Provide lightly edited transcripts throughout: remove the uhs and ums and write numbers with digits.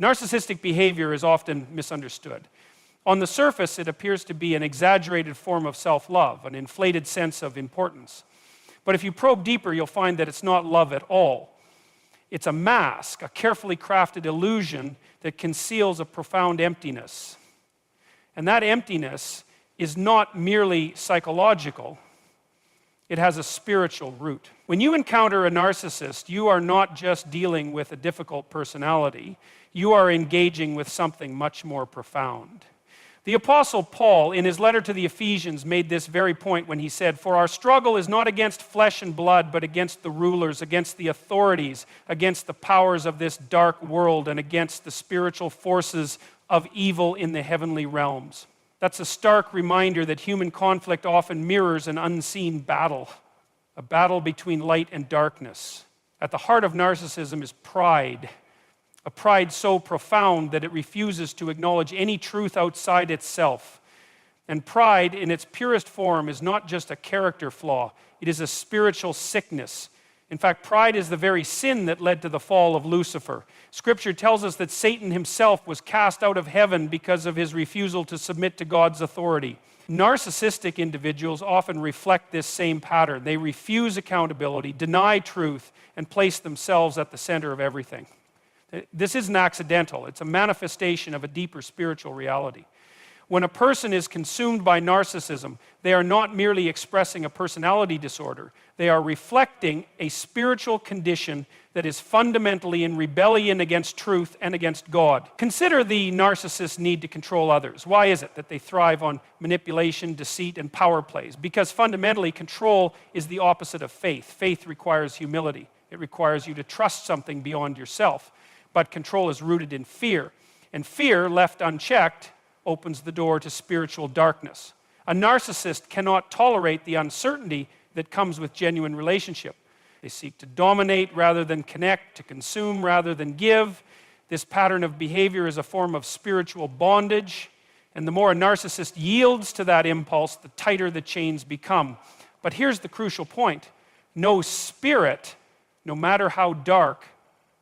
Narcissistic behavior is often misunderstood. On the surface, it appears to be an exaggerated form of self-love, an inflated sense of importance. But if you probe deeper, you'll find that it's not love at all. It's a mask, a carefully crafted illusion that conceals a profound emptiness. And that emptiness is not merely psychological. It has a spiritual root. When you encounter a narcissist, you are not just dealing with a difficult personality. You are engaging with something much more profound. The Apostle Paul, in his letter to the Ephesians, made this very point when he said, "For our struggle is not against flesh and blood, but against the rulers, against the authorities, against the powers of this dark world, and against the spiritual forces of evil in the heavenly realms." That's a stark reminder that human conflict often mirrors an unseen battle, a battle between light and darkness. At the heart of narcissism is pride. A pride so profound that it refuses to acknowledge any truth outside itself. And pride, in its purest form, is not just a character flaw. It is a spiritual sickness. In fact, pride is the very sin that led to the fall of Lucifer. Scripture tells us that Satan himself was cast out of heaven because of his refusal to submit to God's authority. Narcissistic individuals often reflect this same pattern. They refuse accountability, deny truth, and place themselves at the center of everything. This isn't accidental. It's a manifestation of a deeper spiritual reality. When a person is consumed by narcissism, they are not merely expressing a personality disorder. They are reflecting a spiritual condition that is fundamentally in rebellion against truth and against God. Consider the narcissist's need to control others. Why is it that they thrive on manipulation, deceit, and power plays? Because fundamentally, control is the opposite of faith. Faith requires humility. It requires you to trust something beyond yourself. But control is rooted in fear. And fear, left unchecked, opens the door to spiritual darkness. A narcissist cannot tolerate the uncertainty that comes with genuine relationship. They seek to dominate rather than connect, to consume rather than give. This pattern of behavior is a form of spiritual bondage. And the more a narcissist yields to that impulse, the tighter the chains become. But here's the crucial point. No spirit, no matter how dark,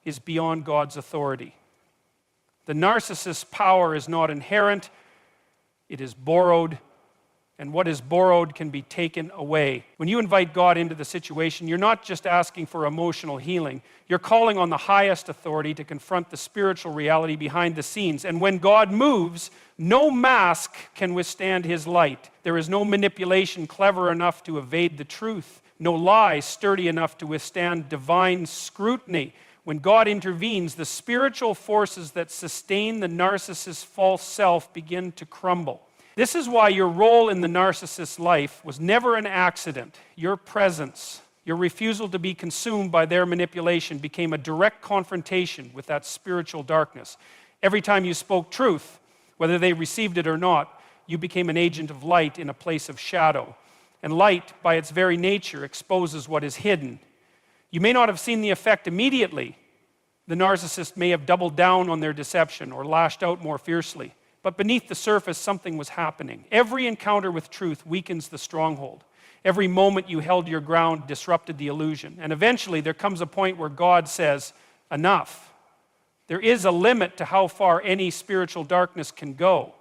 is beyond God's authority. The narcissist's power is not inherent, it is borrowed, and what is borrowed can be taken away. When you invite God into the situation, you're not just asking for emotional healing, you're calling on the highest authority to confront the spiritual reality behind the scenes. And when God moves, no mask can withstand his light. There is no manipulation clever enough to evade the truth, no lie sturdy enough to withstand divine scrutiny. When God intervenes, the spiritual forces that sustain the narcissist's false self begin to crumble. This is why your role in the narcissist's life was never an accident. Your presence, your refusal to be consumed by their manipulation became a direct confrontation with that spiritual darkness. Every time you spoke truth, whether they received it or not, you became an agent of light in a place of shadow. And light, by its very nature, exposes what is hidden. You may not have seen the effect immediately. The narcissist may have doubled down on their deception or lashed out more fiercely. But beneath the surface, something was happening. Every encounter with truth weakens the stronghold. Every moment you held your ground disrupted the illusion. And eventually there comes a point where God says, enough. There is a limit to how far any spiritual darkness can go.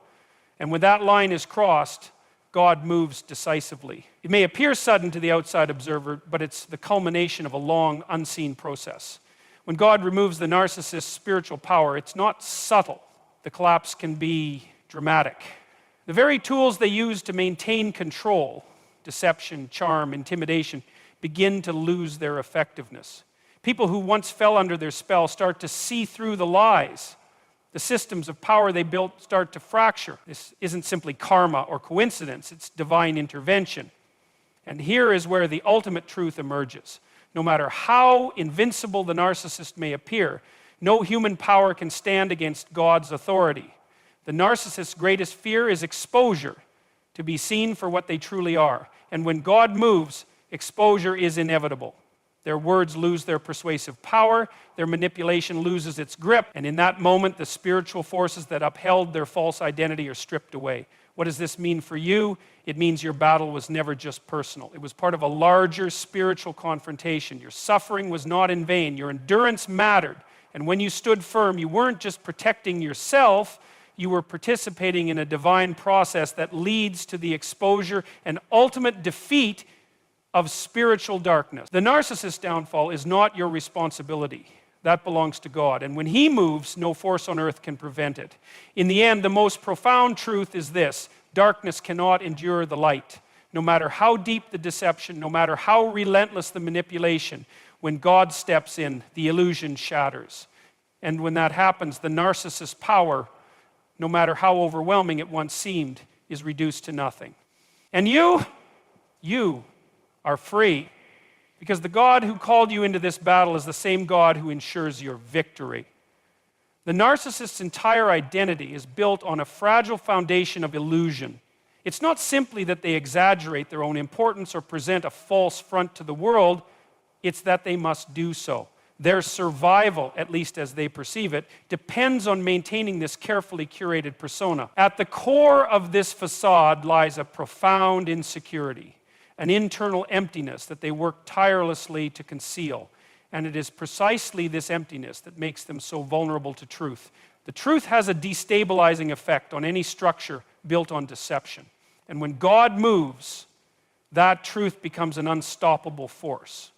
And when that line is crossed, God moves decisively. It may appear sudden to the outside observer, but it's the culmination of a long, unseen process. When God removes the narcissist's spiritual power, it's not subtle. The collapse can be dramatic. The very tools they use to maintain control, deception, charm, intimidation, begin to lose their effectiveness. People who once fell under their spell start to see through the lies. The systems of power they built start to fracture. This isn't simply karma or coincidence, it's divine intervention. And here is where the ultimate truth emerges. No matter how invincible the narcissist may appear, no human power can stand against God's authority. The narcissist's greatest fear is exposure, to be seen for what they truly are. And when God moves, exposure is inevitable. Their words lose their persuasive power, their manipulation loses its grip, and in that moment, the spiritual forces that upheld their false identity are stripped away. What does this mean for you? It means your battle was never just personal. It was part of a larger spiritual confrontation. Your suffering was not in vain. Your endurance mattered, And when you stood firm, you weren't just protecting yourself, you were participating in a divine process that leads to the exposure and ultimate defeat of spiritual darkness. The narcissist's downfall is not your responsibility. That belongs to God. And when He moves, no force on earth can prevent it. In the end, the most profound truth is this: darkness cannot endure the light. No matter how deep the deception, no matter how relentless the manipulation, when God steps in, the illusion shatters. And when that happens, the narcissist's power, no matter how overwhelming it once seemed, is reduced to nothing. And you are free, because the God who called you into this battle is the same God who ensures your victory. The narcissist's entire identity is built on a fragile foundation of illusion. It's not simply that they exaggerate their own importance or present a false front to the world, it's that they must do so. Their survival, at least as they perceive it, depends on maintaining this carefully curated persona. At the core of this facade lies a profound insecurity, an internal emptiness that they work tirelessly to conceal. And it is precisely this emptiness that makes them so vulnerable to truth. The truth has a destabilizing effect on any structure built on deception. And when God moves, that truth becomes an unstoppable force.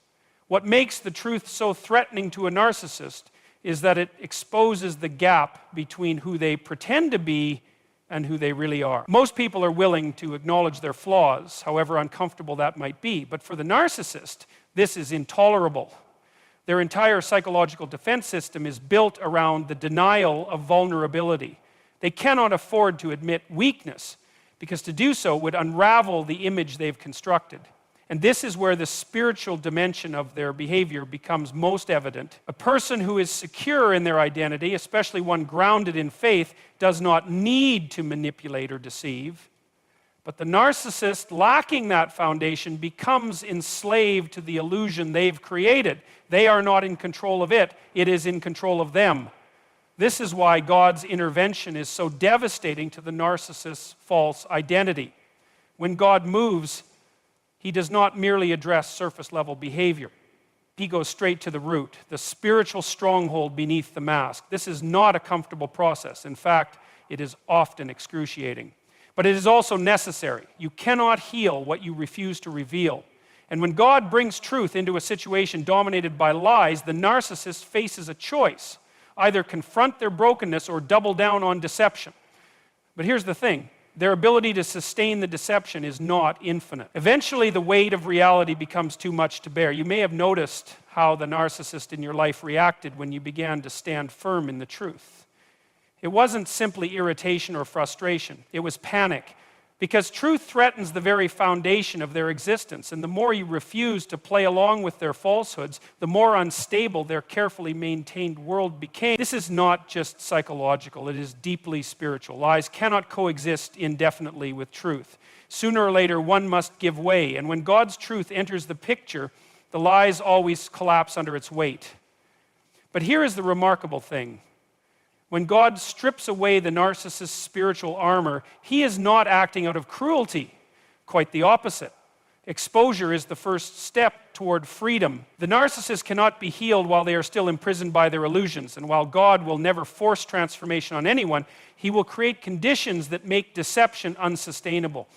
What makes the truth so threatening to a narcissist is that it exposes the gap between who they pretend to be and who they really are. Most people are willing to acknowledge their flaws, however uncomfortable that might be. But for the narcissist, this is intolerable. Their entire psychological defense system is built around the denial of vulnerability. They cannot afford to admit weakness, because to do so would unravel the image they've constructed. And this is where the spiritual dimension of their behavior becomes most evident. A person who is secure in their identity, especially one grounded in faith, does not need to manipulate or deceive. But the narcissist, lacking that foundation, becomes enslaved to the illusion they've created. They are not in control of it, it is in control of them. This is why God's intervention is so devastating to the narcissist's false identity. When God moves, He does not merely address surface-level behavior. He goes straight to the root, the spiritual stronghold beneath the mask. This is not a comfortable process. In fact, it is often excruciating. But it is also necessary. You cannot heal what you refuse to reveal. And when God brings truth into a situation dominated by lies, the narcissist faces a choice: either confront their brokenness or double down on deception. But here's the thing: their ability to sustain the deception is not infinite. Eventually, the weight of reality becomes too much to bear. You may have noticed how the narcissist in your life reacted when you began to stand firm in the truth. It wasn't simply irritation or frustration. It was panic, because truth threatens the very foundation of their existence. And the more you refuse to play along with their falsehoods, the more unstable their carefully maintained world became. This is not just psychological, it is deeply spiritual. Lies cannot coexist indefinitely with truth. Sooner or later, one must give way. And when God's truth enters the picture, the lies always collapse under its weight. But here is the remarkable thing. When God strips away the narcissist's spiritual armor, He is not acting out of cruelty. Quite the opposite. Exposure is the first step toward freedom. The narcissist cannot be healed while they are still imprisoned by their illusions. And while God will never force transformation on anyone, He will create conditions that make deception unsustainable.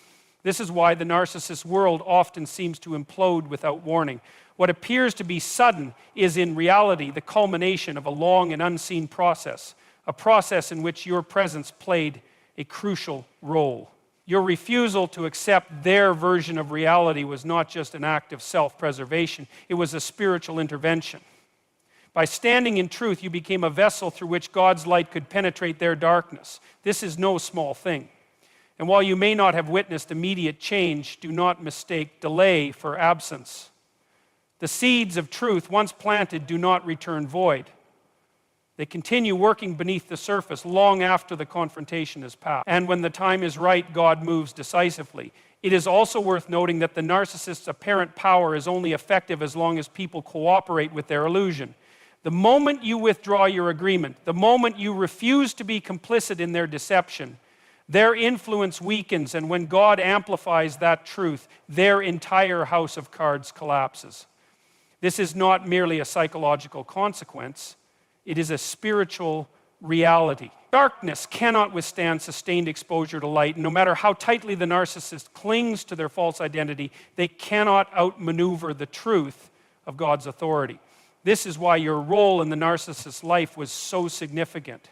This is why the narcissist's world often seems to implode without warning. What appears to be sudden is in reality the culmination of a long and unseen process. A process in which your presence played a crucial role. Your refusal to accept their version of reality was not just an act of self-preservation, it was a spiritual intervention. By standing in truth, you became a vessel through which God's light could penetrate their darkness. This is no small thing. And while you may not have witnessed immediate change, do not mistake delay for absence. The seeds of truth, once planted, do not return void. They continue working beneath the surface long after the confrontation has passed. And when the time is right, God moves decisively. It is also worth noting that the narcissist's apparent power is only effective as long as people cooperate with their illusion. The moment you withdraw your agreement, the moment you refuse to be complicit in their deception, their influence weakens, and when God amplifies that truth, their entire house of cards collapses. This is not merely a psychological consequence. It is a spiritual reality. Darkness cannot withstand sustained exposure to light. No matter how tightly the narcissist clings to their false identity, they cannot outmaneuver the truth of God's authority. This is why your role in the narcissist's life was so significant.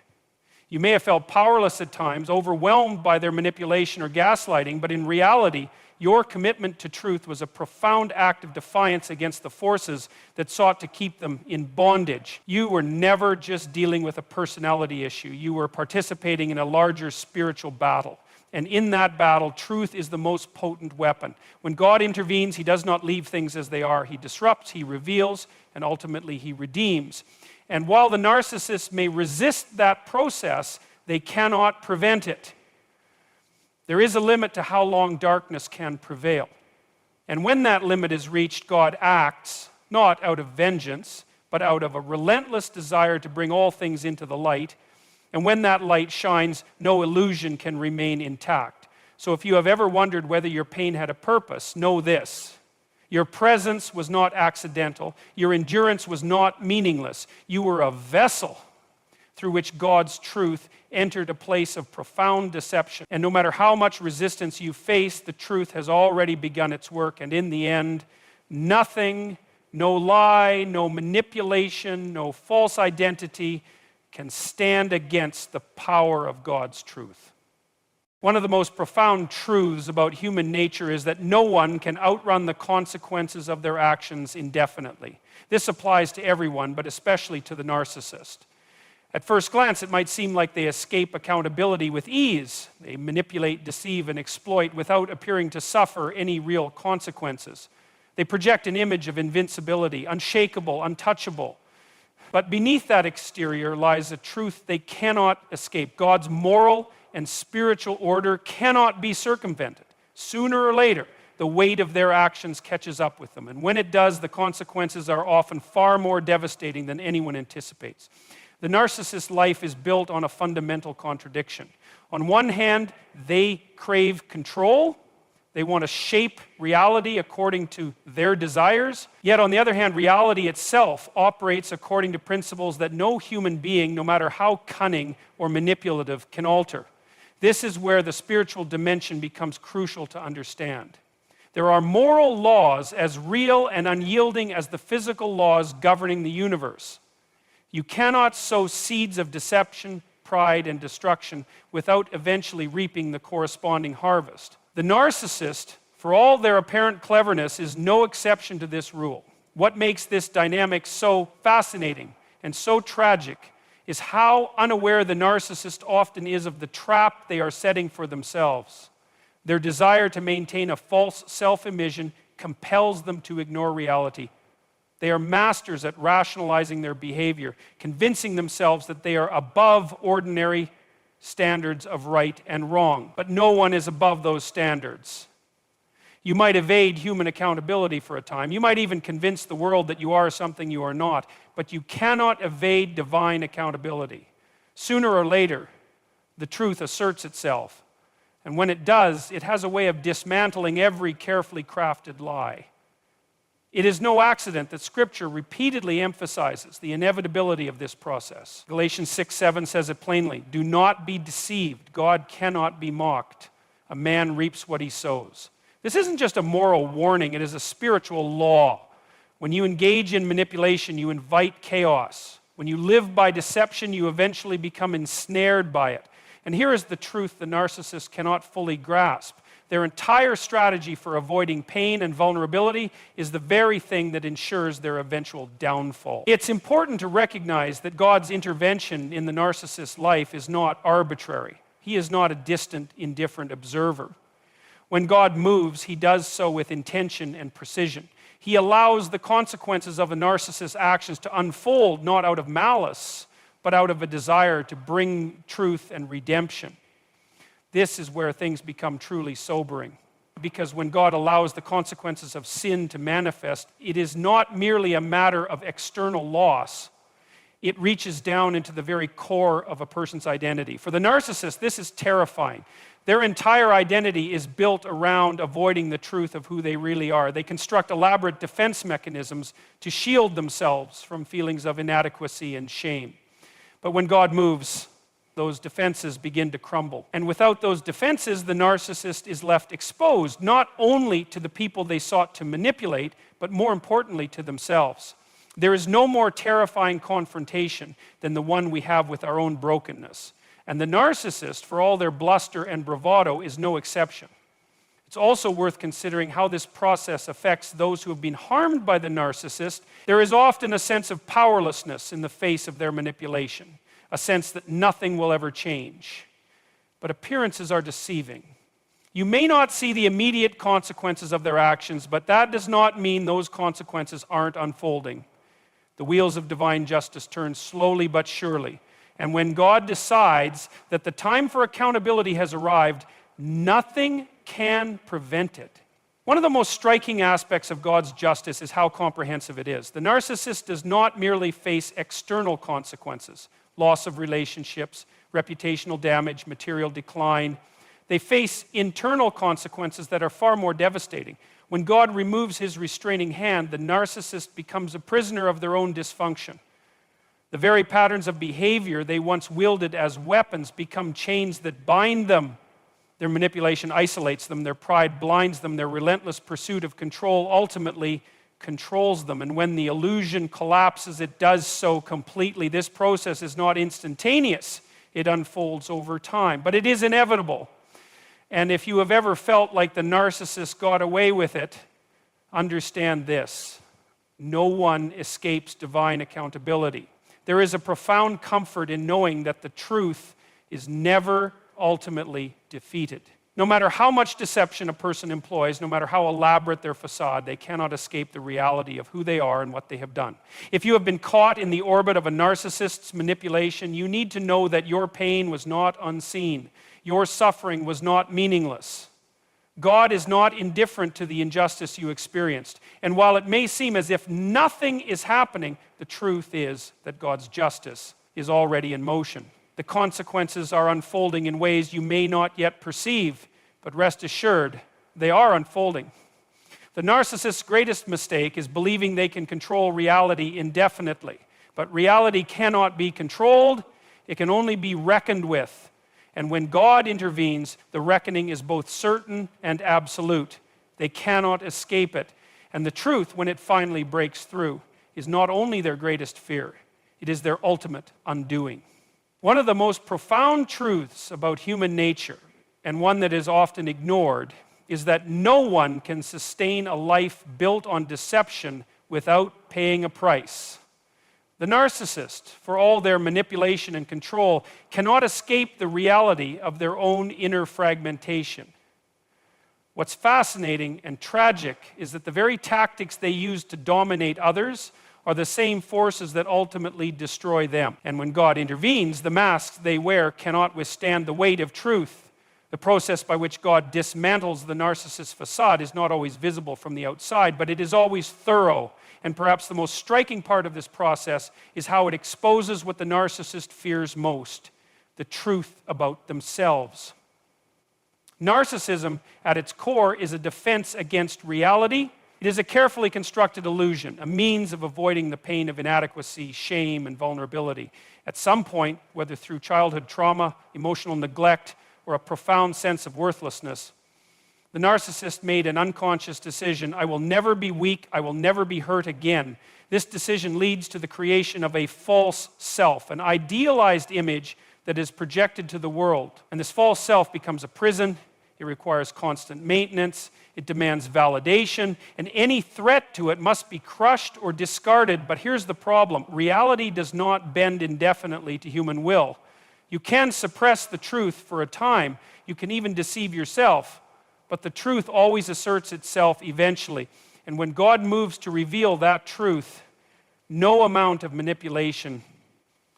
You may have felt powerless at times, overwhelmed by their manipulation or gaslighting, but in reality, your commitment to truth was a profound act of defiance against the forces that sought to keep them in bondage. You were never just dealing with a personality issue. You were participating in a larger spiritual battle. And in that battle, truth is the most potent weapon. When God intervenes, he does not leave things as they are. He disrupts, he reveals, and ultimately he redeems. And while the narcissist may resist that process, they cannot prevent it. There is a limit to how long darkness can prevail. And when that limit is reached, God acts, not out of vengeance, but out of a relentless desire to bring all things into the light. And when that light shines, no illusion can remain intact. So if you have ever wondered whether your pain had a purpose, know this. Your presence was not accidental. Your endurance was not meaningless. You were a vessel through which God's truth entered a place of profound deception. And no matter how much resistance you face, the truth has already begun its work. And in the end, nothing, no lie, no manipulation, no false identity can stand against the power of God's truth. One of the most profound truths about human nature is that no one can outrun the consequences of their actions indefinitely. This applies to everyone, but especially to the narcissist. At first glance, it might seem like they escape accountability with ease. They manipulate, deceive, and exploit without appearing to suffer any real consequences. They project an image of invincibility, unshakable, untouchable. But beneath that exterior lies a truth they cannot escape. God's moral and spiritual order cannot be circumvented. Sooner or later, the weight of their actions catches up with them. And when it does, the consequences are often far more devastating than anyone anticipates. The narcissist's life is built on a fundamental contradiction. On one hand, they crave control. They want to shape reality according to their desires. Yet on the other hand, reality itself operates according to principles that no human being, no matter how cunning or manipulative, can alter. This is where the spiritual dimension becomes crucial to understand. There are moral laws as real and unyielding as the physical laws governing the universe. You cannot sow seeds of deception, pride, and destruction without eventually reaping the corresponding harvest. The narcissist, for all their apparent cleverness, is no exception to this rule. What makes this dynamic so fascinating and so tragic is how unaware the narcissist often is of the trap they are setting for themselves. Their desire to maintain a false self-image compels them to ignore reality. They are masters at rationalizing their behavior, convincing themselves that they are above ordinary standards of right and wrong. But no one is above those standards. You might evade human accountability for a time. You might even convince the world that you are something you are not. But you cannot evade divine accountability. Sooner or later, the truth asserts itself. And when it does, it has a way of dismantling every carefully crafted lie. It is no accident that Scripture repeatedly emphasizes the inevitability of this process. Galatians 6:7 says it plainly, "Do not be deceived. God cannot be mocked. A man reaps what he sows." This isn't just a moral warning, it is a spiritual law. When you engage in manipulation, you invite chaos. When you live by deception, you eventually become ensnared by it. And here is the truth the narcissist cannot fully grasp. Their entire strategy for avoiding pain and vulnerability is the very thing that ensures their eventual downfall. It's important to recognize that God's intervention in the narcissist's life is not arbitrary. He is not a distant, indifferent observer. When God moves, he does so with intention and precision. He allows the consequences of a narcissist's actions to unfold not out of malice, but out of a desire to bring truth and redemption. This is where things become truly sobering. Because when God allows the consequences of sin to manifest, it is not merely a matter of external loss. It reaches down into the very core of a person's identity. For the narcissist, this is terrifying. Their entire identity is built around avoiding the truth of who they really are. They construct elaborate defense mechanisms to shield themselves from feelings of inadequacy and shame. But when God moves, those defenses begin to crumble. And without those defenses, the narcissist is left exposed, not only to the people they sought to manipulate, but more importantly to themselves. There is no more terrifying confrontation than the one we have with our own brokenness. And the narcissist, for all their bluster and bravado, is no exception. It's also worth considering how this process affects those who have been harmed by the narcissist. There is often a sense of powerlessness in the face of their manipulation, a sense that nothing will ever change. But appearances are deceiving. You may not see the immediate consequences of their actions, but that does not mean those consequences aren't unfolding. The wheels of divine justice turn slowly but surely. And when God decides that the time for accountability has arrived, nothing can prevent it. One of the most striking aspects of God's justice is how comprehensive it is. The narcissist does not merely face external consequences, loss of relationships, reputational damage, material decline. They face internal consequences that are far more devastating. When God removes his restraining hand, the narcissist becomes a prisoner of their own dysfunction. The very patterns of behavior they once wielded as weapons become chains that bind them. Their manipulation isolates them, their pride blinds them, their relentless pursuit of control ultimately controls them. And when the illusion collapses, it does so completely. This process is not instantaneous. It unfolds over time, but it is inevitable. And if you have ever felt like the narcissist got away with it, understand this: no one escapes divine accountability. There is a profound comfort in knowing that the truth is never ultimately defeated. No matter how much deception a person employs, no matter how elaborate their facade, they cannot escape the reality of who they are and what they have done. If you have been caught in the orbit of a narcissist's manipulation, you need to know that your pain was not unseen. Your suffering was not meaningless. God is not indifferent to the injustice you experienced. And while it may seem as if nothing is happening, the truth is that God's justice is already in motion. The consequences are unfolding in ways you may not yet perceive, but rest assured, they are unfolding. The narcissist's greatest mistake is believing they can control reality indefinitely. But reality cannot be controlled, it can only be reckoned with. And when God intervenes, the reckoning is both certain and absolute. They cannot escape it. And the truth, when it finally breaks through, is not only their greatest fear, it is their ultimate undoing. One of the most profound truths about human nature, and one that is often ignored, is that no one can sustain a life built on deception without paying a price. The narcissist, for all their manipulation and control, cannot escape the reality of their own inner fragmentation. What's fascinating and tragic is that the very tactics they use to dominate others are the same forces that ultimately destroy them. And when God intervenes, the masks they wear cannot withstand the weight of truth. The process by which God dismantles the narcissist's facade is not always visible from the outside, but it is always thorough. And perhaps the most striking part of this process is how it exposes what the narcissist fears most: the truth about themselves. Narcissism, at its core, is a defense against reality. It is a carefully constructed illusion, a means of avoiding the pain of inadequacy, shame, and vulnerability. At some point, whether through childhood trauma, emotional neglect, or a profound sense of worthlessness, the narcissist made an unconscious decision: I will never be weak, I will never be hurt again. This decision leads to the creation of a false self, an idealized image that is projected to the world. And this false self becomes a prison. It requires constant maintenance. It demands validation, and any threat to it must be crushed or discarded. But here's the problem: reality does not bend indefinitely to human will. You can suppress the truth for a time. You can even deceive yourself. But the truth always asserts itself eventually. And when God moves to reveal that truth, no amount of manipulation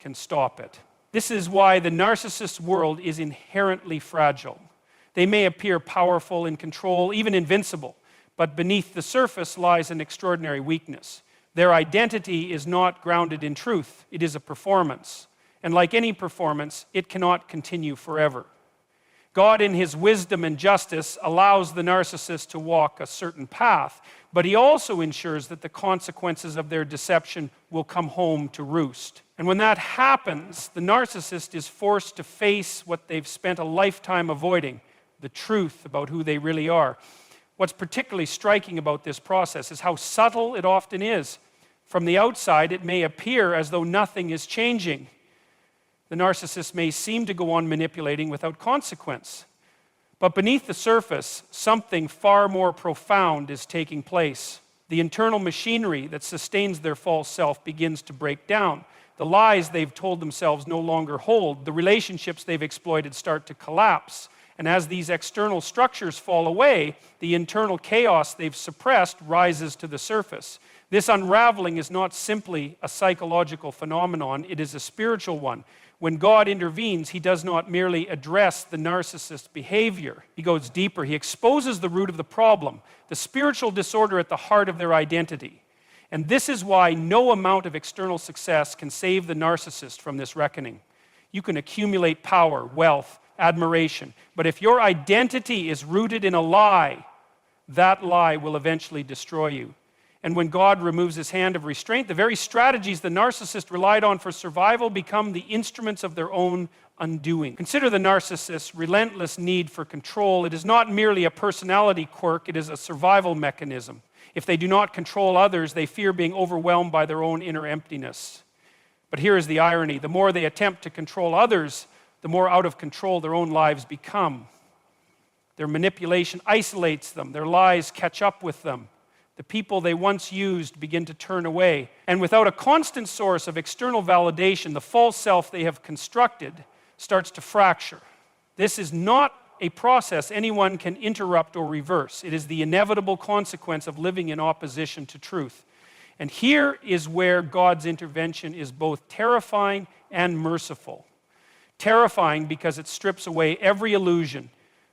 can stop it. This is why the narcissist's world is inherently fragile. They may appear powerful, in control, even invincible, but beneath the surface lies an extraordinary weakness. Their identity is not grounded in truth. It is a performance. And like any performance, it cannot continue forever. God, in his wisdom and justice, allows the narcissist to walk a certain path, but he also ensures that the consequences of their deception will come home to roost. And when that happens, the narcissist is forced to face what they've spent a lifetime avoiding, the truth about who they really are. What's particularly striking about this process is how subtle it often is. From the outside, it may appear as though nothing is changing. The narcissist may seem to go on manipulating without consequence. But beneath the surface, something far more profound is taking place. The internal machinery that sustains their false self begins to break down. The lies they've told themselves no longer hold. The relationships they've exploited start to collapse. And as these external structures fall away, the internal chaos they've suppressed rises to the surface. This unraveling is not simply a psychological phenomenon, it is a spiritual one. When God intervenes, he does not merely address the narcissist's behavior. He goes deeper. He exposes the root of the problem, the spiritual disorder at the heart of their identity. And this is why no amount of external success can save the narcissist from this reckoning. You can accumulate power, wealth, admiration, but if your identity is rooted in a lie, that lie will eventually destroy you. And when God removes his hand of restraint, the very strategies the narcissist relied on for survival become the instruments of their own undoing. Consider the narcissist's relentless need for control. It is not merely a personality quirk, it is a survival mechanism. If they do not control others, they fear being overwhelmed by their own inner emptiness. But here is the irony. The more they attempt to control others, the more out of control their own lives become. Their manipulation isolates them. Their lies catch up with them. The people they once used begin to turn away. And without a constant source of external validation, the false self they have constructed starts to fracture. This is not a process anyone can interrupt or reverse. It is the inevitable consequence of living in opposition to truth. And here is where God's intervention is both terrifying and merciful. Terrifying because it strips away every illusion.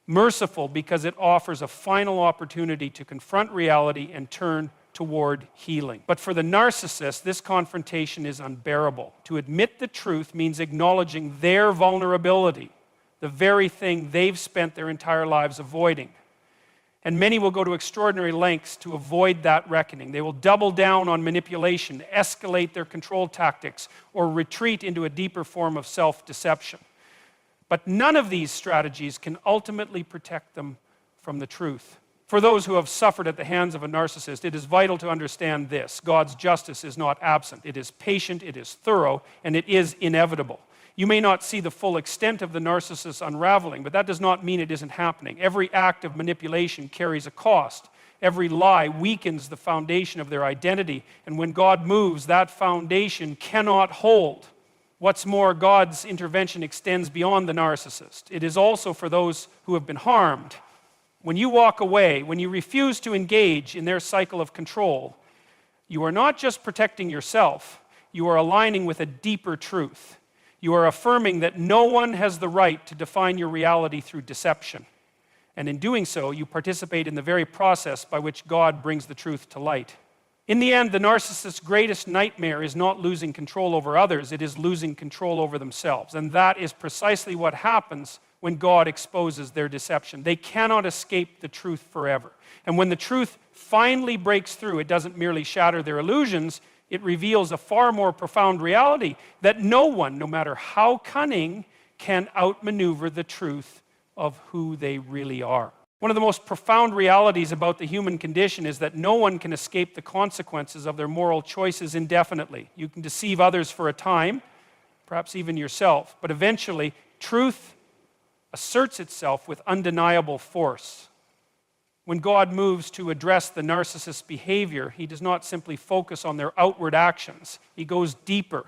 Merciful because it offers a final opportunity to confront reality and turn toward healing. But for the narcissist, this confrontation is unbearable. To admit the truth means acknowledging their vulnerability, the very thing they've spent their entire lives avoiding. And many will go to extraordinary lengths to avoid that reckoning. They will double down on manipulation, escalate their control tactics, or retreat into a deeper form of self-deception. But none of these strategies can ultimately protect them from the truth. For those who have suffered at the hands of a narcissist, it is vital to understand this. God's justice is not absent. It is patient, it is thorough, and it is inevitable. You may not see the full extent of the narcissist's unraveling, but that does not mean it isn't happening. Every act of manipulation carries a cost. Every lie weakens the foundation of their identity, and when God moves, that foundation cannot hold. What's more, God's intervention extends beyond the narcissist. It is also for those who have been harmed. When you walk away, when you refuse to engage in their cycle of control, you are not just protecting yourself, you are aligning with a deeper truth. You are affirming that no one has the right to define your reality through deception. And in doing so, you participate in the very process by which God brings the truth to light. In the end, the narcissist's greatest nightmare is not losing control over others, it is losing control over themselves. And that is precisely what happens when God exposes their deception. They cannot escape the truth forever. And when the truth finally breaks through, it doesn't merely shatter their illusions, it reveals a far more profound reality that no one, no matter how cunning, can outmaneuver the truth of who they really are. One of the most profound realities about the human condition is that no one can escape the consequences of their moral choices indefinitely. You can deceive others for a time, perhaps even yourself, but eventually truth asserts itself with undeniable force. When God moves to address the narcissist's behavior, he does not simply focus on their outward actions. He goes deeper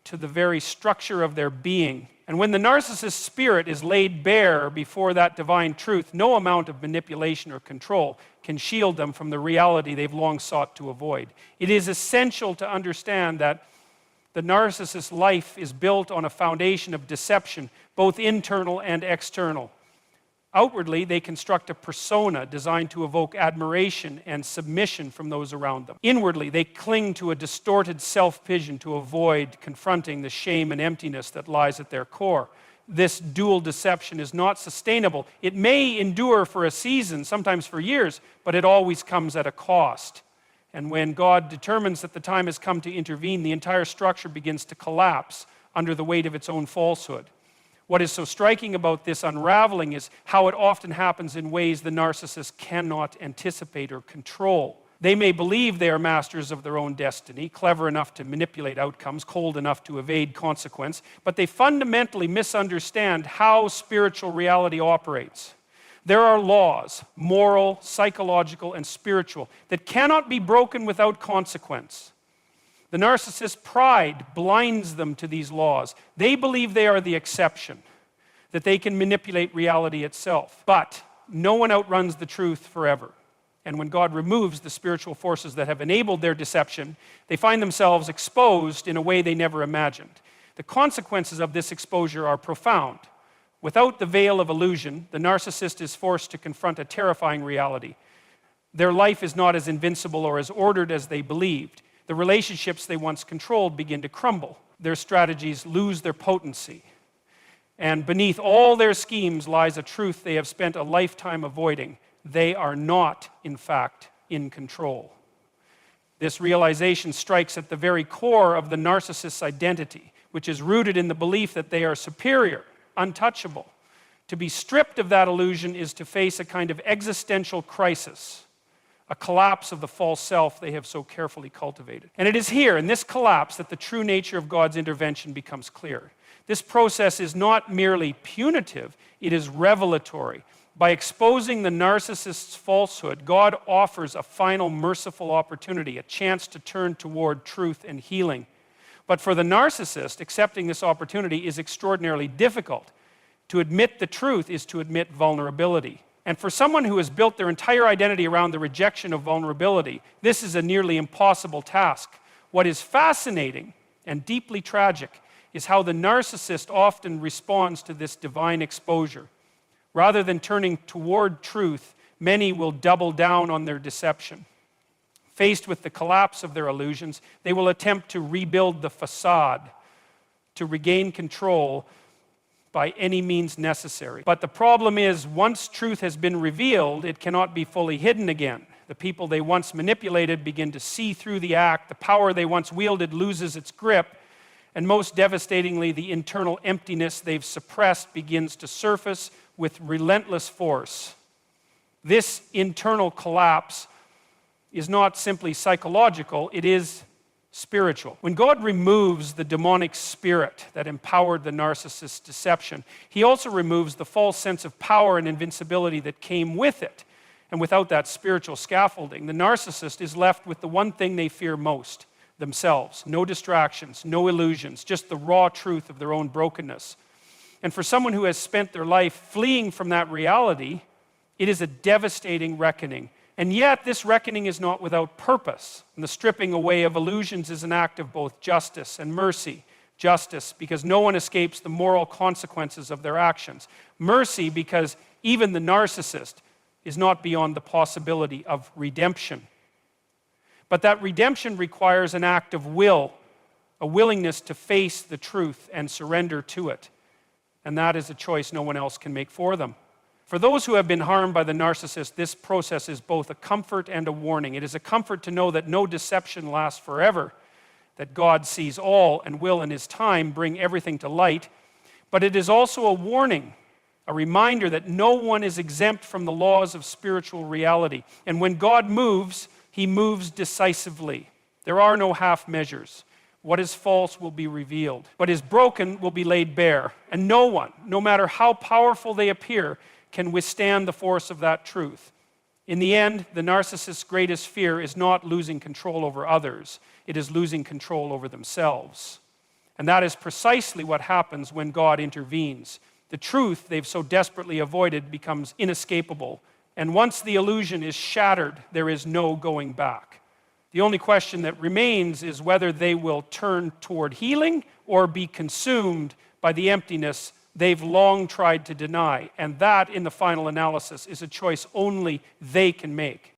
to the very structure of their being. And when the narcissist's spirit is laid bare before that divine truth, no amount of manipulation or control can shield them from the reality they've long sought to avoid. It is essential to understand that the narcissist's life is built on a foundation of deception, both internal and external. Outwardly, they construct a persona designed to evoke admiration and submission from those around them. Inwardly, they cling to a distorted self-vision to avoid confronting the shame and emptiness that lies at their core. this dual deception is not sustainable. It may endure for a season, sometimes for years, but it always comes at a cost. And when God determines that the time has come to intervene, the entire structure begins to collapse under the weight of its own falsehood. What is so striking about this unraveling is how it often happens in ways the narcissist cannot anticipate or control. They may believe they are masters of their own destiny, clever enough to manipulate outcomes, cold enough to evade consequence, but they fundamentally misunderstand how spiritual reality operates. There are laws, moral, psychological, and spiritual, that cannot be broken without consequence. The narcissist's pride blinds them to these laws. They believe they are the exception, that they can manipulate reality itself. But no one outruns the truth forever. And when God removes the spiritual forces that have enabled their deception, they find themselves exposed in a way they never imagined. The consequences of this exposure are profound. Without the veil of illusion, the narcissist is forced to confront a terrifying reality. Their life is not as invincible or as ordered as they believed. The relationships they once controlled begin to crumble. Their strategies lose their potency. And beneath all their schemes lies a truth they have spent a lifetime avoiding. They are not, in fact, in control. This realization strikes at the very core of the narcissist's identity, which is rooted in the belief that they are superior, untouchable. To be stripped of that illusion is to face a kind of existential crisis, a collapse of the false self they have so carefully cultivated. And it is here, in this collapse, that the true nature of God's intervention becomes clear. This process is not merely punitive, it is revelatory. By exposing the narcissist's falsehood, God offers a final merciful opportunity, a chance to turn toward truth and healing. But for the narcissist, accepting this opportunity is extraordinarily difficult. To admit the truth is to admit vulnerability. And for someone who has built their entire identity around the rejection of vulnerability, this is a nearly impossible task. What is fascinating and deeply tragic is how the narcissist often responds to this divine exposure. Rather than turning toward truth, many will double down on their deception. Faced with the collapse of their illusions, they will attempt to rebuild the facade, to regain control by any means necessary. But the problem is, once truth has been revealed, it cannot be fully hidden again. The people they once manipulated begin to see through the act. The power they once wielded loses its grip. And most devastatingly, the internal emptiness they've suppressed begins to surface with relentless force. This internal collapse is not simply psychological, it is spiritual. When God removes the demonic spirit that empowered the narcissist's deception, he also removes the false sense of power and invincibility that came with it. And without that spiritual scaffolding, the narcissist is left with the one thing they fear most, themselves. No distractions, no illusions, just the raw truth of their own brokenness. And for someone who has spent their life fleeing from that reality, it is a devastating reckoning. And yet, this reckoning is not without purpose. And the stripping away of illusions is an act of both justice and mercy. Justice, because no one escapes the moral consequences of their actions. Mercy, because even the narcissist is not beyond the possibility of redemption. But that redemption requires an act of will, a willingness to face the truth and surrender to it. And that is a choice no one else can make for them. For those who have been harmed by the narcissist, this process is both a comfort and a warning. It is a comfort to know that no deception lasts forever, that God sees all and will in his time bring everything to light. But it is also a warning, a reminder that no one is exempt from the laws of spiritual reality. And when God moves, he moves decisively. There are no half measures. What is false will be revealed. What is broken will be laid bare. And no one, no matter how powerful they appear, can withstand the force of that truth. In the end, the narcissist's greatest fear is not losing control over others. It is losing control over themselves. And that is precisely what happens when God intervenes. The truth they've so desperately avoided becomes inescapable. And once the illusion is shattered, there is no going back. The only question that remains is whether they will turn toward healing or be consumed by the emptiness they've long tried to deny. And that, in the final analysis, is a choice only they can make.